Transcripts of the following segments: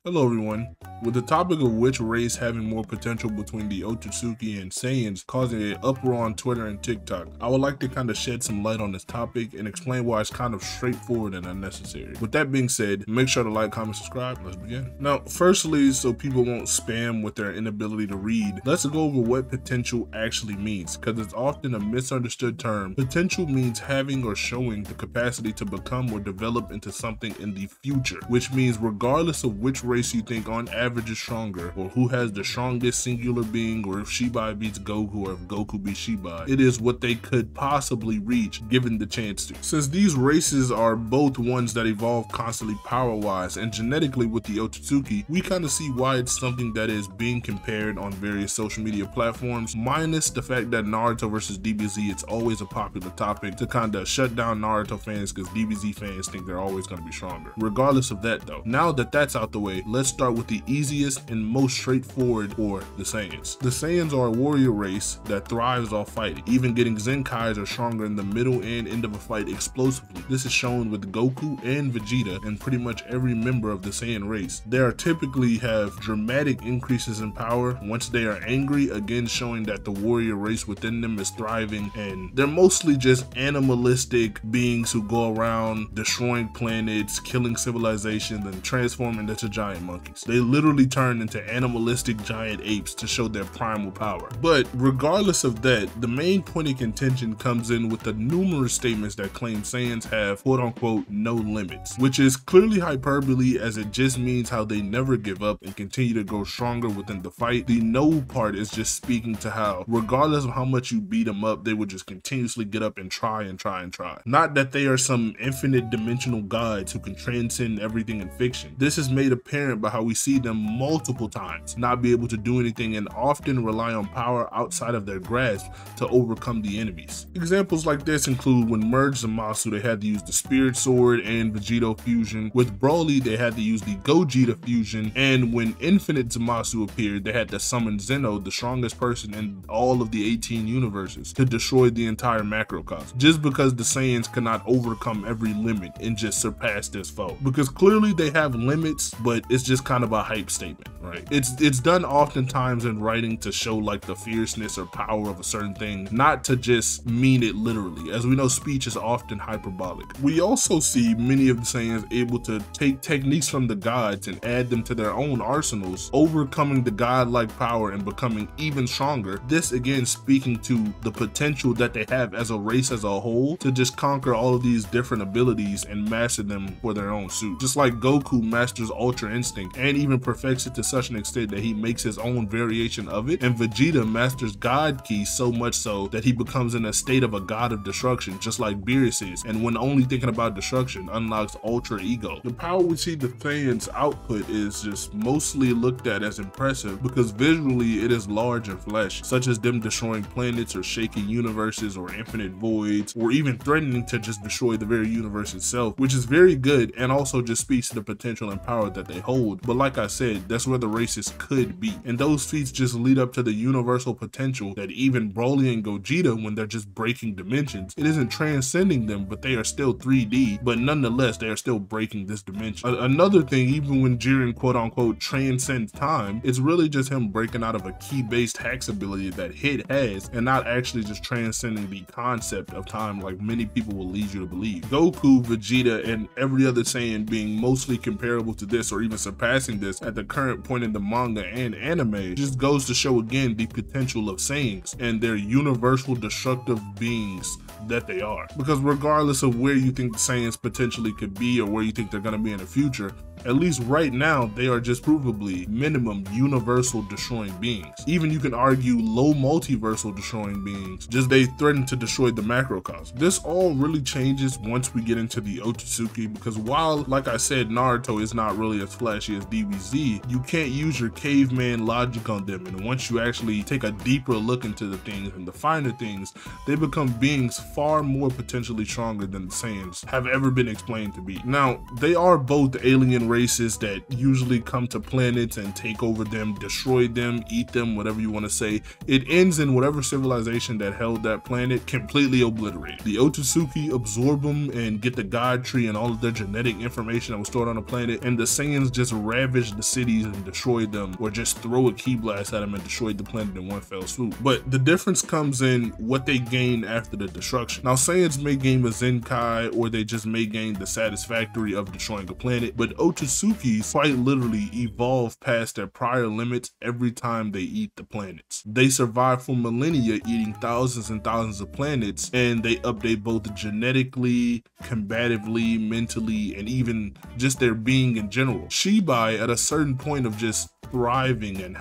Hello everyone. With the topic of which race having more potential between the Otsutsuki and Saiyans causing an uproar on Twitter and TikTok, I would like to kind of shed some light on this topic and explain why it's kind of straightforward and unnecessary. With that being said, make sure to like, comment, subscribe. Let's begin. Now, firstly, so people won't spam with their inability to read, let's go over what potential actually means, because it's often a misunderstood term. Potential means having or showing the capacity to become or develop into something in the future, which means regardless of which race you think on average is stronger, or who has the strongest singular being, or if Shibai beats Goku, or if Goku beats Shibai, it is what they could possibly reach given the chance to. Since these races are both ones that evolve constantly power-wise and genetically with the Otsutsuki, we kind of see why it's something that is being compared on various social media platforms, minus the fact that Naruto versus DBZ, it's always a popular topic to kind of shut down Naruto fans because DBZ fans think they're always going to be stronger. Regardless of that though, now that that's out the way, let's start with the easiest and most straightforward, or the Saiyans. The Saiyans are a warrior race that thrives off fighting, even getting Zenkais are stronger in the middle and end of a fight explosively. This is shown with Goku and Vegeta and pretty much every member of the Saiyan race. They are typically have dramatic increases in power once they are angry, again showing that the warrior race within them is thriving, and they're mostly just animalistic beings who go around destroying planets, killing civilizations, and transforming into giant monkeys. They literally turn into animalistic giant apes to show their primal power. But regardless of that, the main point of contention comes in with the numerous statements that claim Saiyans have quote-unquote no limits, which is clearly hyperbole, as it just means how they never give up and continue to grow stronger within the fight. The no part is just speaking to how regardless of how much you beat them up, they would just continuously get up and try and try and try. Not that they are some infinite dimensional gods who can transcend everything in fiction. This is made apparent by how we see them multiple times not be able to do anything and often rely on power outside of their grasp to overcome the enemies. Examples like this include when merged Zamasu, they had to use the Spirit Sword and Vegito fusion. With Broly, they had to use the Gogeta fusion, and when Infinite Zamasu appeared, they had to summon Zeno, the strongest person in all of the 18 universes, to destroy the entire macrocosm, just because the Saiyans cannot overcome every limit and just surpass this foe. Because clearly they have limits, but it's just kind of a hype statement, right? It's done oftentimes in writing to show like the fierceness or power of a certain thing, not to just mean it literally. As we know, speech is often hyperbolic. We also see many of the Saiyans able to take techniques from the gods and add them to their own arsenals, overcoming the godlike power and becoming even stronger. This again speaking to the potential that they have as a race as a whole to just conquer all of these different abilities and master them for their own suit. Just like Goku masters Ultra Instinct and even perfects it to such an extent that he makes his own variation of it, and Vegeta masters God Ki so much so that he becomes in a state of a god of destruction, just like Beerus is, and when only thinking about destruction unlocks Ultra Ego. The power we see the Saiyans output is just mostly looked at as impressive because visually it is large and flashy, such as them destroying planets or shaking universes or infinite voids, or even threatening to just destroy the very universe itself, which is very good and also just speaks to the potential and power that they hold. But like I said, that's where the races could be, and those feats just lead up to the universal potential that even Broly and Gogeta, when they're just breaking dimensions, it isn't transcending them, but they are still 3D, but nonetheless they are still breaking this dimension. Another thing, even when Jiren quote-unquote transcends time, it's really just him breaking out of a key-based hacks ability that Hit has, and not actually just transcending the concept of time like many people will lead you to believe. Goku, Vegeta, and every other Saiyan being mostly comparable to this or even surpassing this at the current point in the manga and anime just goes to show again the potential of Saiyans and their universal destructive beings that they are. Because regardless of where you think the Saiyans potentially could be or where you think they're going to be in the future, at least right now, they are just provably minimum universal destroying beings. Even you can argue low multiversal destroying beings, just they threaten to destroy the macrocosm. This all really changes once we get into the Otsutsuki, because while, like I said, Naruto is not really as flashy as DBZ, you can't use your caveman logic on them, and once you actually take a deeper look into the things and the finer things, they become beings far more potentially stronger than the Saiyans have ever been explained to be. Now, they are both alien races that usually come to planets and take over them, destroy them, eat them, whatever you want to say. It ends in whatever civilization that held that planet completely obliterated. The Otsutsuki absorb them and get the God Tree and all of their genetic information that was stored on the planet, and the Saiyans just ravage the cities and destroy them, or just throw a ki blast at them and destroy the planet in one fell swoop. But the difference comes in what they gain after the destruction. Now, Saiyans may gain a Zenkai, or they just may gain the satisfactory of destroying a planet, but Otsutsukis quite literally evolve past their prior limits every time they eat the planets. They survive for millennia eating thousands and thousands of planets, and they update both genetically, combatively, mentally, and even just their being in general. Shibai, at a certain point of just thriving and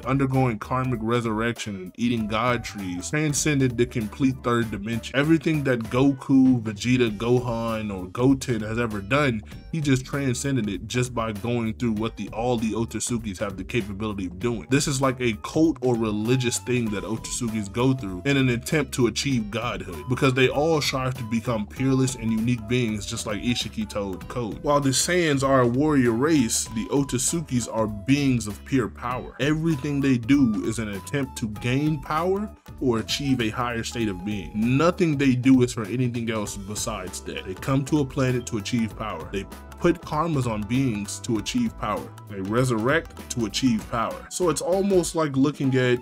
undergoing karmic resurrection and eating God trees, transcended the complete third dimension. Everything that Goku, Vegeta, Gohan, or Goten has ever done, he just transcended it just by going through what all the Otsukis have the capability of doing. This is like a cult or religious thing that Otsukis go through in an attempt to achieve godhood, because they all strive to become peerless and unique beings, just like Ishiki told Code. While the Saiyans are a warrior race, the Otsukis are beings of pure power. Everything they do is an attempt to gain power or achieve a higher state of being. Nothing they do is for anything else besides that. They come to a planet to achieve power. They put karmas on beings to achieve power. They resurrect to achieve power. So it's almost like looking at,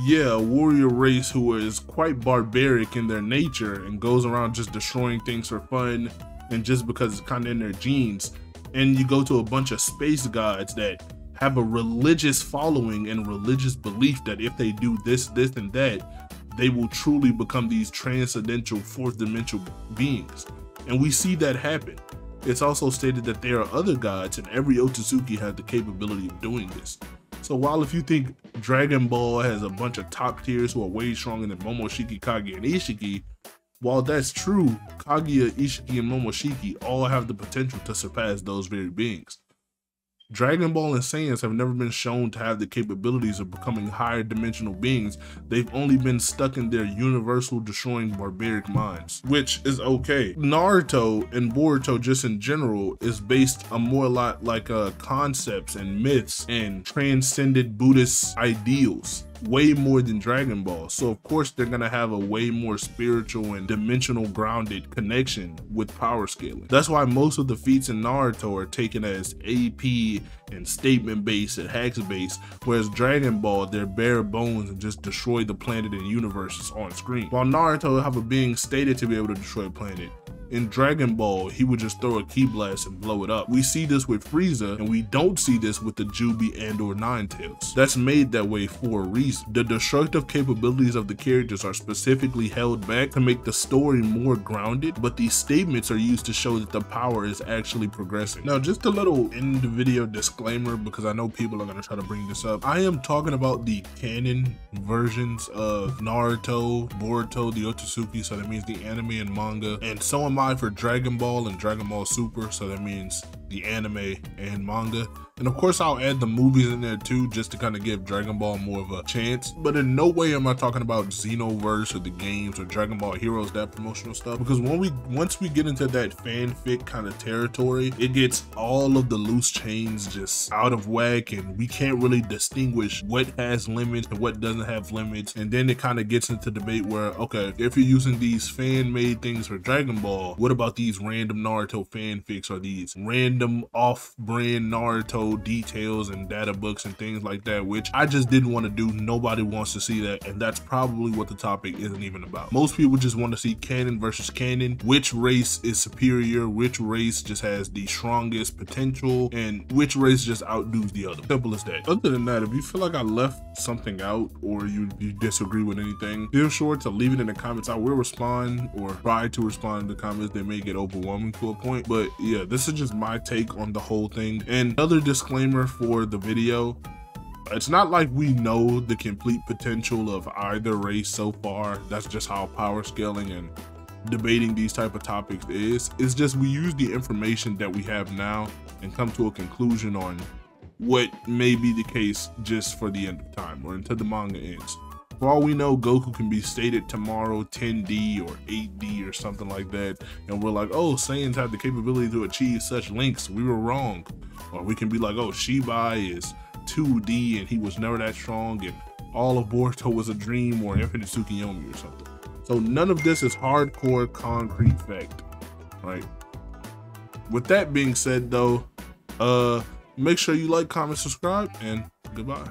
yeah, a warrior race who is quite barbaric in their nature and goes around just destroying things for fun and just because it's kind of in their genes. And you go to a bunch of space gods that have a religious following and religious belief that if they do this, this, and that, they will truly become these transcendental fourth dimensional beings. And we see that happen. It's also stated that there are other gods, and every Otsutsuki has the capability of doing this. So while if you think Dragon Ball has a bunch of top tiers who are way stronger than Momoshiki, Kage, and Ishiki, while that's true, Kaguya, Ishiki, and Momoshiki all have the potential to surpass those very beings. Dragon Ball and Saiyans have never been shown to have the capabilities of becoming higher dimensional beings. They've only been stuck in their universal destroying barbaric minds, which is okay. Naruto and Boruto just in general is based on more like concepts and myths and transcended Buddhist ideals, way more than Dragon Ball. So of course they're gonna have a way more spiritual and dimensional grounded connection with power scaling. That's why most of the feats in Naruto are taken as AP and statement based and hacks based, whereas Dragon Ball, they're bare bones and just destroy the planet and universes on screen. While Naruto have a being stated to be able to destroy a planet, in Dragon Ball, he would just throw a ki blast and blow it up. We see this with Frieza, and we don't see this with the Jubi and or Ninetales. That's made that way for a reason. The destructive capabilities of the characters are specifically held back to make the story more grounded, but these statements are used to show that the power is actually progressing. Now, just a little end video disclaimer, because I know people are gonna try to bring this up. I am talking about the canon versions of Naruto, Boruto, the Otsutsuki, so that means the anime and manga, and so am I for Dragon Ball and Dragon Ball Super, so that means the anime and manga. And of course I'll add the movies in there too, just to kind of give Dragon Ball more of a chance. But in no way am I talking about Xenoverse or the games or Dragon Ball Heroes, that promotional stuff. Because once we get into that fanfic kind of territory, it gets all of the loose chains just out of whack, and we can't really distinguish what has limits and what doesn't have limits. And then it kind of gets into debate where, okay, if you're using these fan-made things for Dragon Ball, what about these random Naruto fanfics or these random off-brand Naruto details and data books and things like that, which I just didn't want to do. Nobody wants to see that, and that's probably what the topic isn't even about. Most people just want to see canon versus canon, which race is superior, which race just has the strongest potential, and which race just outdoes the other. Simple as that. Other than that, if you feel like I left something out or you disagree with anything, feel sure to leave it in the comments. I will respond or try to respond to the comments. They may get overwhelming to a point, but yeah, this is just my take on the whole thing. And another disclaimer for the video, it's not like we know the complete potential of either race so far. That's just how power scaling and debating these type of topics is. It's just we use the information that we have now and come to a conclusion on what may be the case just for the end of time or until the manga ends. For all we know, Goku can be stated tomorrow 10D or 8D or something like that, and we're like, oh, Saiyans have the capability to achieve such lengths, we were wrong. Or we can be like, oh, Shibai is 2D and he was never that strong, and all of Boruto was a dream, or Infinite Tsukuyomi or something. So none of this is hardcore concrete fact, right? With that being said though, make sure you like, comment, subscribe, and goodbye.